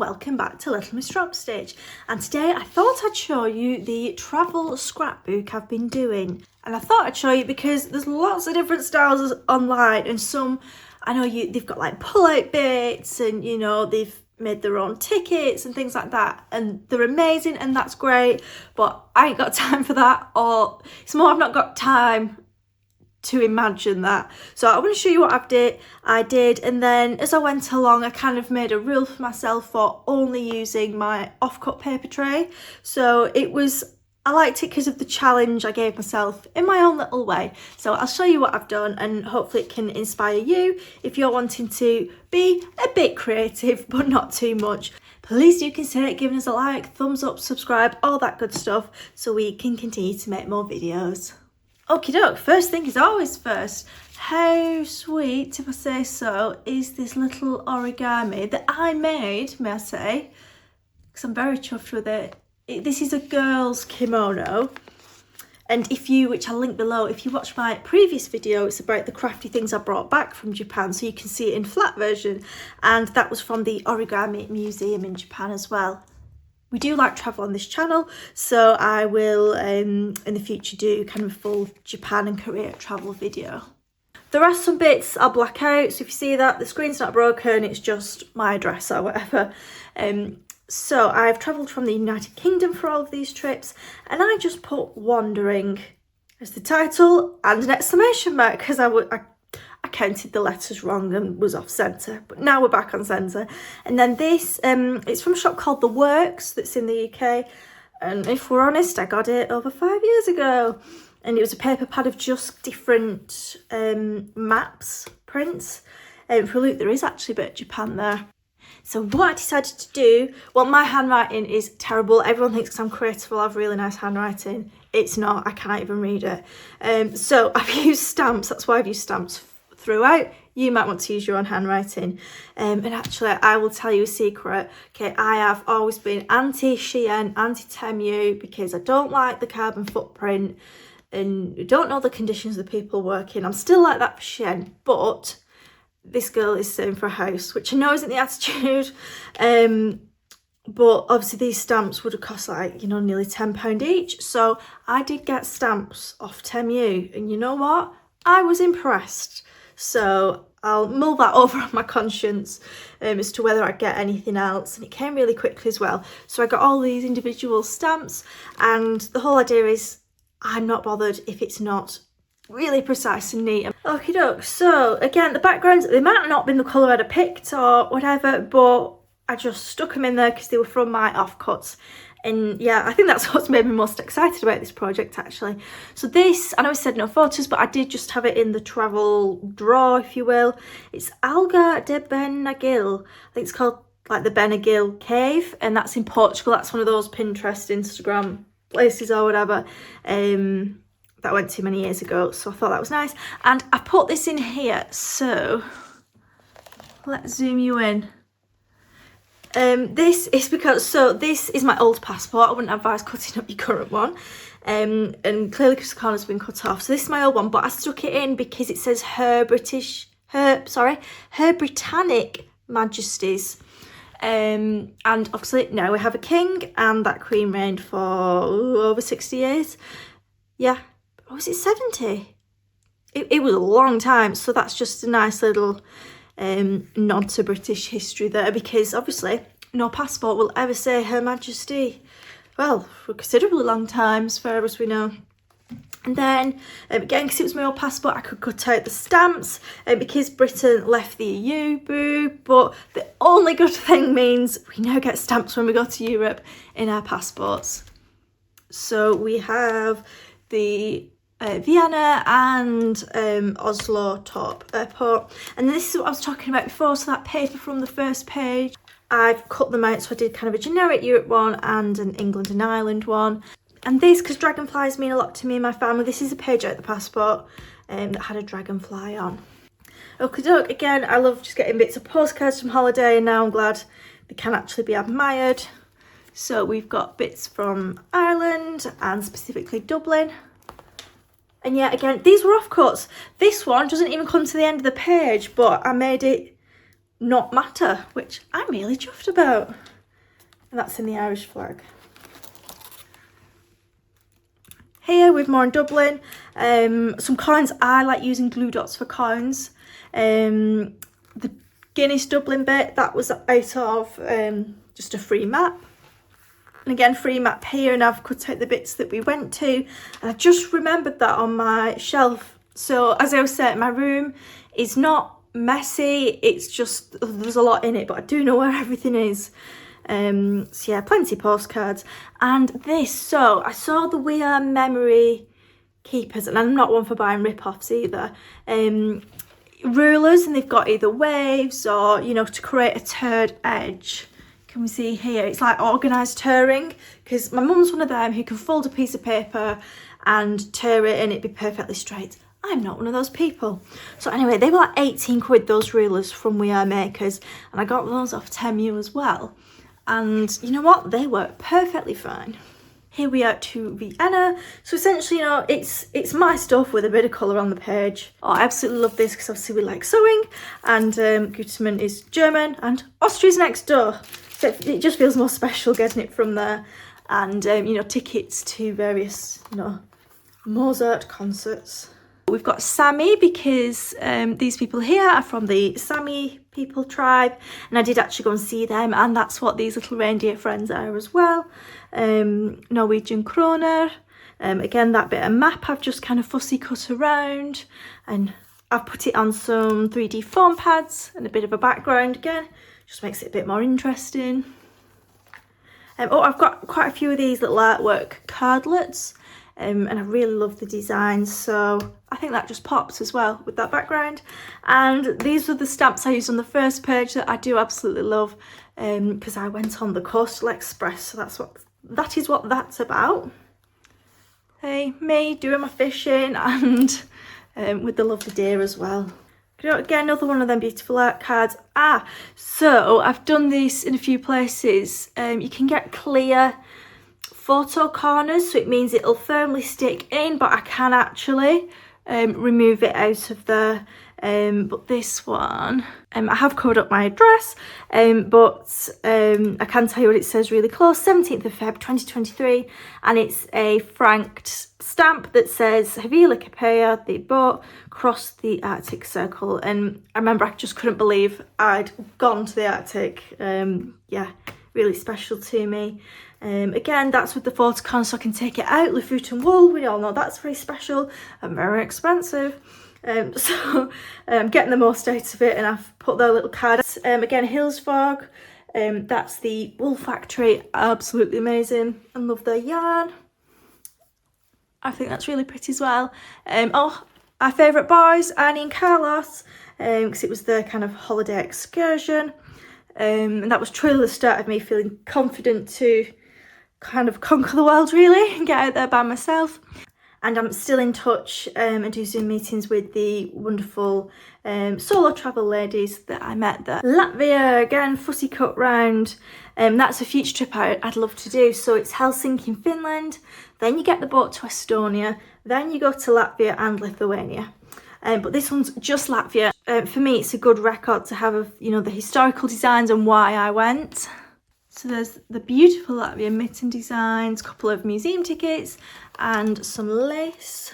welcome back to Little Miss Dropstitch. And today I thought I'd show you the travel scrapbook I've been doing. And I thought I'd show you because there's lots of different styles online, and some, I know they've got like pull-out bits, and you know, they've made their own tickets and things like that, and they're amazing and that's great, but I ain't got time for that, or it's more I've not got time to imagine that. So I want to show you what I did, and then as I went along I kind of made a rule for myself for only using my offcut paper tray. So I liked it because of the challenge I gave myself in my own little way. So I'll show you what I've done, and hopefully it can inspire you if you're wanting to be a bit creative but not too much. Please do consider giving us a like, thumbs up, subscribe, all that good stuff, so we can continue to make more videos. Okie doke, first thing is always first. How sweet, if I say so, is this little origami that I made, may I say, because I'm very chuffed with it. This is a girl's kimono, and which I'll link below, if you watch my previous video, it's about the crafty things I brought back from Japan, so you can see it in flat version, and that was from the Origami Museum in Japan as well. We do like travel on this channel, so I will in the future do kind of a full Japan and Korea travel video. There are some bits I'll black out, so if you see that, the screen's not broken, it's just my address or whatever. So I've travelled from the United Kingdom for all of these trips, and I just put wandering as the title and an exclamation mark because I counted the letters wrong and was off centre, but now we're back on centre. And then this, it's from a shop called The Works that's in the UK, and if we're honest, I got it over 5 years ago, and it was a paper pad of just different maps, prints. For look, there is actually a bit of Japan there. So what I decided to do, well, my handwriting is terrible. Everyone thinks because I'm creative I'll have really nice handwriting. It's not, I can't even read it. So I've used stamps, that's why I've used stamps throughout. You might want to use your own handwriting. And actually, I will tell you a secret. Okay, I have always been anti-Shein, anti-Temu, because I don't like the carbon footprint and don't know the conditions the people work in. I'm still like that for Shein, but this girl is selling for a house, which I know isn't the attitude, but obviously these stamps would have cost like, you know, nearly £10 each. So I did get stamps off Temu, and you know what? I was impressed. So I'll mull that over on my conscience as to whether I get anything else, and it came really quickly as well. So I got all these individual stamps, and the whole idea is I'm not bothered if it's not really precise and neat. Okie doke, so again, the backgrounds, they might not have been the colour I'd have picked or whatever, but I just stuck them in there because they were from my offcuts. And yeah, I think that's what's made me most excited about this project actually. So this, I know I said no photos, but I did just have it in the travel drawer, if you will. It's Alga de Benagil. I think it's called like the Benagil Cave, and that's in Portugal. That's one of those Pinterest, Instagram places or whatever. That I went to many years ago, so I thought that was nice. And I put this in here, so let's zoom you in. This is because, so this is my old passport. I wouldn't advise cutting up your current one, and clearly because the corner's been cut off. So this is my old one, but I stuck it in because it says Her Britannic Majesties. And obviously now we have a king, and that queen reigned for over 60 years. Yeah. Oh, was it 70? It was a long time, so that's just a nice little nod to British history there, because obviously no passport will ever say Her Majesty, well, for a considerably long time as far as we know. And then again, because it was my old passport, I could cut out the stamps, because Britain left the EU, boo, but the only good thing means we now get stamps when we go to Europe in our passports. So we have the Vienna and Oslo Torp Airport, and this is what I was talking about before. So that paper from the first page, I've cut them out, so I did kind of a generic Europe one and an England and Ireland one. And this, because dragonflies mean a lot to me and my family, this is a page out of the passport that had a dragonfly on. Okie doke, again, I love just getting bits of postcards from holiday, and now I'm glad they can actually be admired. So we've got bits from Ireland and specifically Dublin. And yeah, again, these were offcuts. This one doesn't even come to the end of the page, but I made it not matter, which I'm really chuffed about. and that's in the Irish flag. Here we've more in Dublin, some coins. I like using glue dots for coins. The Guinness Dublin bit, that was out of just a free map. And again, free map here, and I've cut out the bits that we went to. And I just remembered that on my shelf. So as I was saying, my room is not messy, it's just, there's a lot in it, but I do know where everything is. So yeah, plenty of postcards. And this, so I saw the We Are memory keepers, and I'm not one for buying rip-offs either. Rulers, and they've got either waves or, you know, to create a turred edge. Can we see here? It's like organised tearing, because my mum's one of them who can fold a piece of paper and tear it and it'd be perfectly straight. I'm not one of those people. So anyway, they were like 18 quid, those rulers from We Are Makers, and I got those off Temu as well. And you know what? They work perfectly fine. Here we are to Vienna. So essentially, you know, it's my stuff with a bit of colour on the page. Oh, I absolutely love this because obviously we like sewing, and Gutermann is German and Austria's next door. So it just feels more special getting it from there. And, you know, tickets to various, you know, Mozart concerts. We've got Sami because these people here are from the Sami people tribe, and I did actually go and see them, and that's what these little reindeer friends are as well. Norwegian kroner. Again, that bit of map I've just kind of fussy cut around, and I've put it on some 3D foam pads and a bit of a background again. Just makes it a bit more interesting. Oh, I've got quite a few of these little artwork cardlets. And I really love the designs, so I think that just pops as well with that background. And these were the stamps I used on the first page that I do absolutely love, because I went on the Coastal Express, so that is what that's about. Hey, me doing my fishing, and with the lovely deer as well. Again, another one of them beautiful art cards. So I've done this in a few places. You can get clear photo corners, so it means it'll firmly stick in, but I can actually remove it out of there. But this one, I have covered up my address, but I can tell you what it says really close. 17th of Feb 2023, and it's a franked stamp that says Havila Capella, the boat crossed the Arctic Circle. And I remember I just couldn't believe I'd gone to the Arctic. Yeah, really special to me. Again, that's with the photocorn, so I can take it out. Lofoten wool, we all know that's very special and very expensive. So I'm getting the most out of it, and I've put their little cards. Again, Hillsvåg, that's the wool factory, absolutely amazing, and love their yarn. I think that's really pretty as well. Oh, our favourite boys, Arnie and Carlos, because it was their kind of holiday excursion. And that was truly the start of me feeling confident to kind of conquer the world really and get out there by myself. And I'm still in touch and do Zoom meetings with the wonderful solo travel ladies that I met there. Latvia, again, fussy cut round. That's a future trip I'd love to do. So it's Helsinki in Finland, then you get the boat to Estonia, then you go to Latvia and Lithuania. But this one's just Latvia. For me, it's a good record to have of, you know, the historical designs and why I went. So there's the beautiful Latvian mitten designs, a couple of museum tickets and some lace.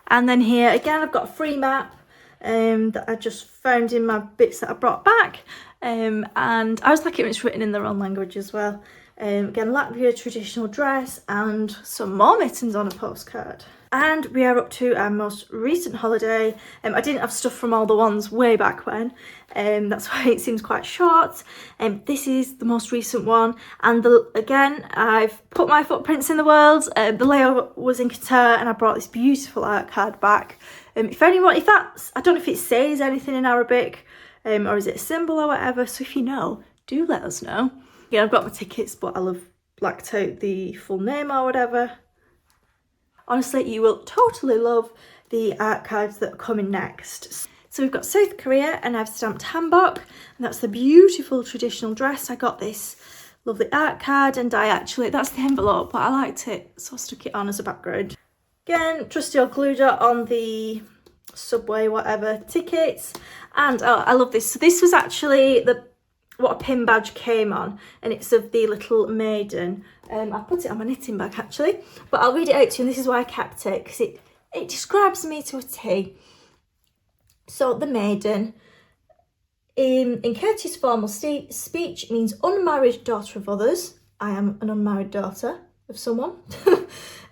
And then here again, I've got a free map that I just found in my bits that I brought back. And I was like, it was written in their own language as well. Again, Latvia traditional dress and some more mittens on a postcard. And we are up to our most recent holiday. I didn't have stuff from all the ones way back when, that's why it seems quite short. This is the most recent one, and again, I've put my footprints in the world. The layover was in Qatar, and I brought this beautiful art card back. If that's, I don't know if it says anything in Arabic, or is it a symbol or whatever, so if you know, do let us know. Yeah, I've got my tickets, but I'll have blacked out the full name or whatever. Honestly, you will totally love the art cards that are coming next. So we've got South Korea, and I've stamped hanbok, and that's the beautiful traditional dress. I got this lovely art card, and that's the envelope, but I liked it, so I stuck it on as a background. Again, trusty old glue dot on the subway, whatever, tickets. And oh, I love this. So this was actually what a pin badge came on, and it's of the little maiden. I put it on my knitting bag actually, but I'll read it out to you, and this is why I kept it, because it describes me to a T. So the maiden, in courteous formal speech, means unmarried daughter of others. I am an unmarried daughter of someone.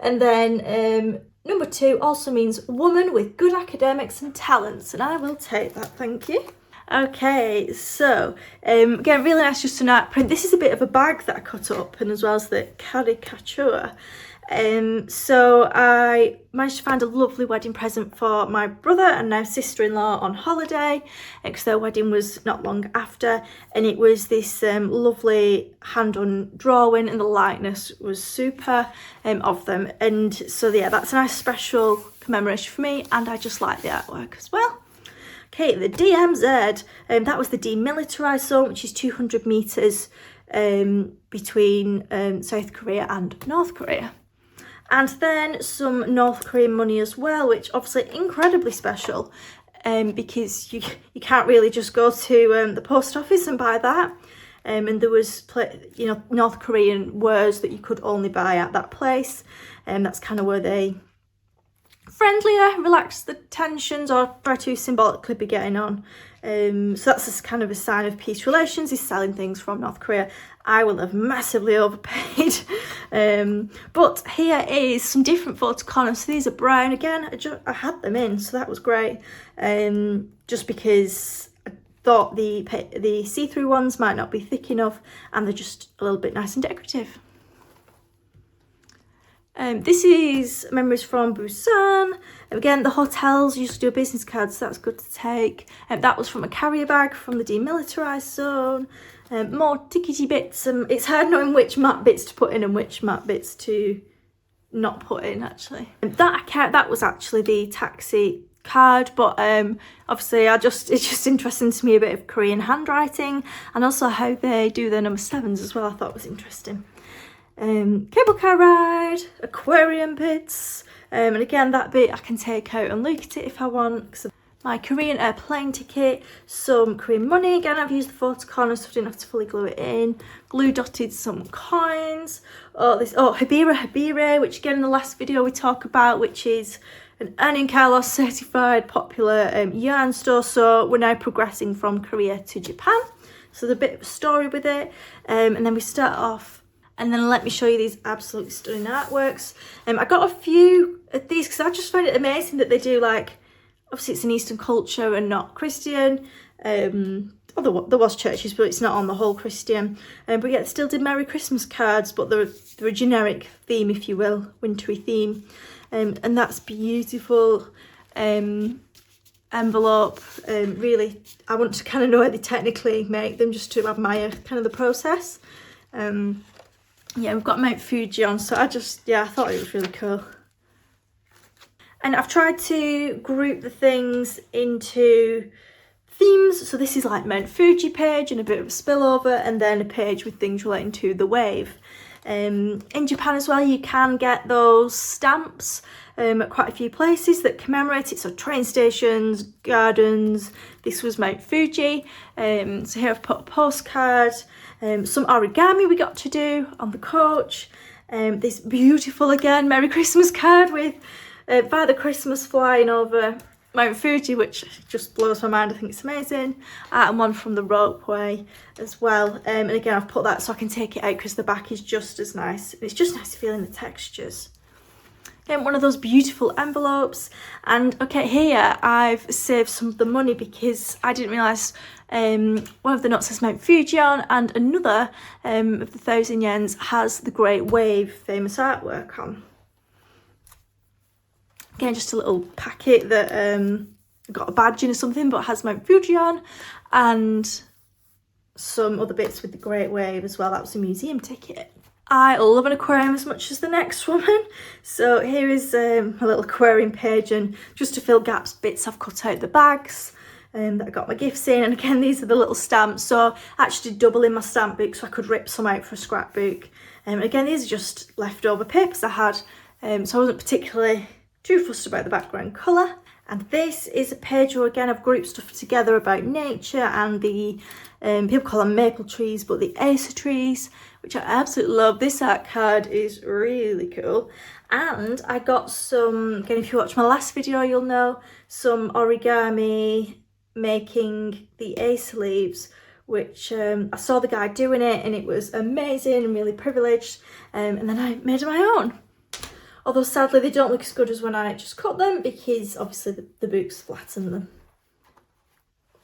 And then number 2 also means woman with good academics and talents, and I will take that, thank you. Okay, so again, really nice just an art print. This is a bit of a bag that I cut up, and as well as the caricature. So I managed to find a lovely wedding present for my brother and now sister-in-law on holiday, because their wedding was not long after, and it was this lovely hand-on drawing, and the likeness was super of them. And so yeah, that's a nice special commemoration for me, and I just like the artwork as well. Okay, the DMZ, that was the demilitarised zone, which is 200 metres between South Korea and North Korea. And then some North Korean money as well, which obviously incredibly special, because you can't really just go to the post office and buy that. And there was, North Korean wares that you could only buy at that place. And that's kind of where they friendlier, relax the tensions, or try to symbolically be getting on. So that's kind of a sign of peace relations, is selling things from North Korea. I will have massively overpaid. But here is some different photo corners. So these are brown again. I had them in, so that was great. Just because I thought the see-through ones might not be thick enough, and they're just a little bit nice and decorative. This is memories from Busan. Again, the hotels used to do business cards, so that's good to take. That was from a carrier bag from the demilitarised zone. More tickety bits. It's hard knowing which matte bits to put in and which matte bits to not put in, actually. That was actually the taxi card, but obviously it's just interesting to me, a bit of Korean handwriting, and also how they do their number 7s as well. I thought was interesting. Cable car ride, aquarium bits, and again, that bit I can take out and look at it if I want, because my Korean airplane ticket, some Korean money. Again, I've used the photo corner so I didn't have to fully glue it in. Glue dotted some coins. Habire, which again in the last video we talk about, which is an Earning Carlos certified popular yarn store. So we're now progressing from Korea to Japan. So there's a bit of a story with it. And then we start off, and then let me show you these absolutely stunning artworks. I got a few of these because I just find it amazing that they do, like, obviously it's an Eastern culture and not Christian. There was churches, but it's not on the whole Christian. But yeah, they still did Merry Christmas cards, but they're a generic theme, if you will, wintry theme. And that's beautiful. Envelope. Really, I want to kind of know how they technically make them, just to admire kind of the process. Yeah, we've got Mount Fuji on, so I thought it was really cool. And I've tried to group the things into themes. So this is like Mount Fuji page and a bit of a spillover, and then a page with things relating to the wave. In Japan as well, you can get those stamps at quite a few places that commemorate it. So train stations, gardens. This was Mount Fuji. So here I've put a postcard. Some origami we got to do on the coach. This beautiful, again, Merry Christmas card with Father Christmas flying over Mount Fuji, which just blows my mind. I think it's amazing. And one from the ropeway as well. And again, I've put that so I can take it out because the back is just as nice. And it's just nice to feel in the textures. Again, one of those beautiful envelopes. And okay, here I've saved some of the money because I didn't realise one of the notes has Mount Fuji on, and another of the 1,000 yens has the Great Wave famous artwork on. Again, just a little packet that got a badge in or something, but has Mount Fuji on, and some other bits with the Great Wave as well. That was a museum ticket. I love an aquarium as much as the next woman. So here is a little aquarium page, and just to fill gaps, bits I've cut out the bags that I got my gifts in. And again, these are the little stamps. So I actually did double in my stamp book so I could rip some out for a scrapbook. Again, these are just leftover papers I had, so I wasn't particularly too fussed about the background colour. And this is a page where again I've grouped stuff together about nature and the, people call them maple trees, but the acer trees, which I absolutely love. This art card is really cool. And I got some, again if you watch my last video you'll know, some origami making the acer leaves, which I saw the guy doing it and it was amazing and really privileged, and then I made my own. Although sadly they don't look as good as when I just cut them, because obviously the books flatten them.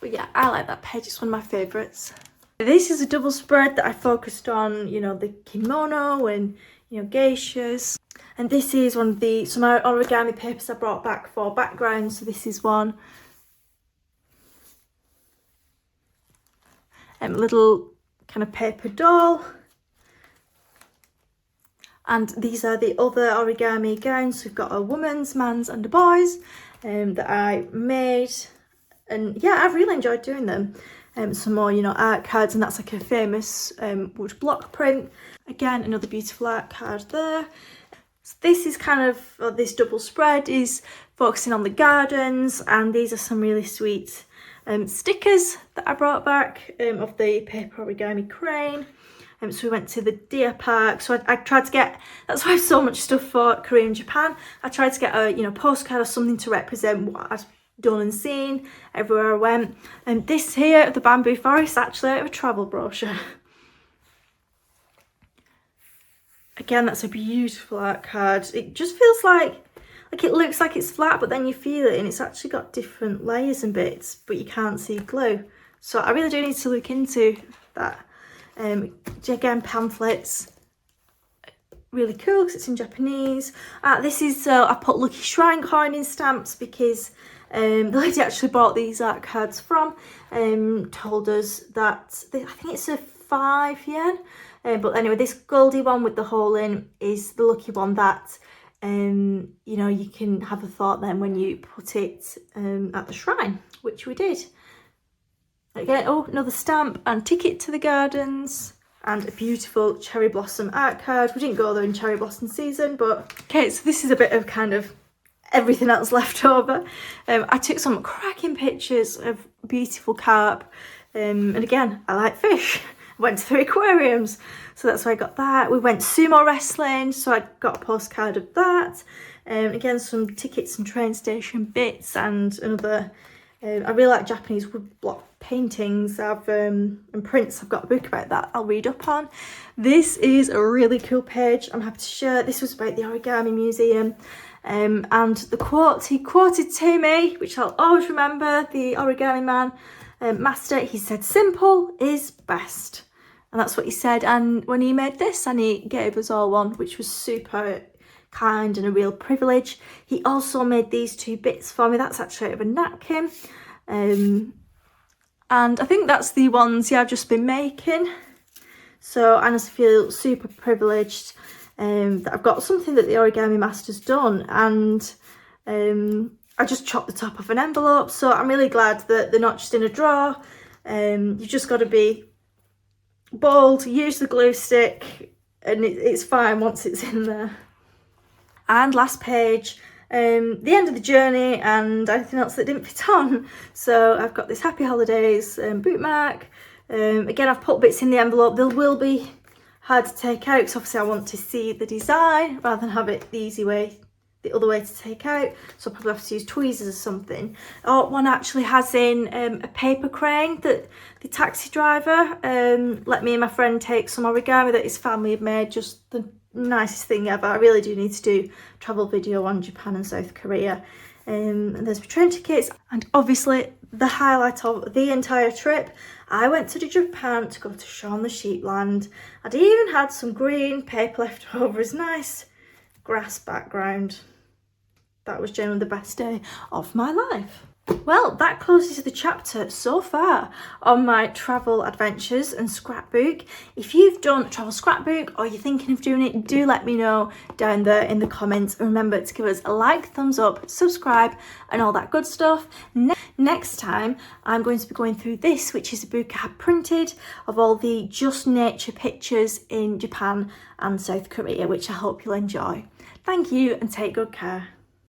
But yeah, I like that page, it's one of my favourites. This is a double spread that I focused on, you know, the kimono and, you know, geishas. And this is one of the, some origami papers I brought back for background, so this is one. Little kind of paper doll. And these are the other origami gowns. We've got a woman's, man's and a boy's that I made. And yeah, I've really enjoyed doing them. Some more, you know, art cards, and that's like a famous wood block print. Again, another beautiful art card there. So this is kind of, this double spread is focusing on the gardens, and these are some really sweet stickers that I brought back of the paper origami crane. So we went to the deer park, so I tried to get, that's why I have so much stuff for Korea and Japan. I tried to get a, you know, postcard or something to represent what I'd done and seen everywhere I went. And this here, the bamboo forest, actually out of a travel brochure. Again, that's a beautiful art card. It just feels like it looks like it's flat, but then you feel it and it's actually got different layers and bits, but you can't see glue. So I really do need to look into that. Again, pamphlets, really cool because it's in Japanese. This is, I put Lucky Shrine coin in stamps because the lady actually bought these art cards from, told us that, I think it's a 5 yen. But anyway, this goldy one with the hole in is the lucky one that, you know, you can have a thought then when you put it at the shrine, which we did. Again, oh, another stamp and ticket to the gardens, and a beautiful cherry blossom art card. We didn't go there in cherry blossom season, but okay, so this is a bit of kind of everything else left over. I took some cracking pictures of beautiful carp, and again, I like fish. I went to 3 aquariums, so that's why I got that. We went sumo wrestling, so I got a postcard of that. Again, some tickets and train station bits, and another. I really like Japanese wood block paintings. And prints. I've got a book about that I'll read up on. This is a really cool page. I'm happy to share. This was about the Origami Museum. And the quote he quoted to me, which I'll always remember, the origami man, master, he said, "Simple is best." And that's what he said. And when he made this, and he gave us all one, which was super kind and a real privilege. He also made these 2 bits for me. That's actually out of a napkin. And I think that's the ones, yeah, I've just been making. So I just feel super privileged that I've got something that the origami master's done. And I just chopped the top off an envelope. So I'm really glad that they're not just in a drawer. You've just got to be bold, use the glue stick, and it's fine once it's in there. And last page, the end of the journey and anything else that didn't fit on. So I've got this Happy Holidays bookmark. Again, I've put bits in the envelope. They will be hard to take out because obviously I want to see the design rather than have it the easy way, the other way to take out. So I'll probably have to use tweezers or something. Oh, one actually has in a paper crane that the taxi driver let me and my friend take some origami that his family had made. Just the nicest thing ever. I really do need to do a travel video on Japan and South Korea. And there's train tickets, and obviously the highlight of the entire trip, I went to Japan to go to Shaun the Sheepland. I'd even had some green paper left over as nice grass background. That was generally the best day of my life. Well, that closes the chapter so far on my travel adventures and scrapbook. If you've done a travel scrapbook or you're thinking of doing it, do let me know down there in the comments. And remember to give us a like, thumbs up, subscribe and all that good stuff. Next time, I'm going to be going through this, which is a book I have printed of all the just nature pictures in Japan and South Korea, which I hope you'll enjoy. Thank you and take good care.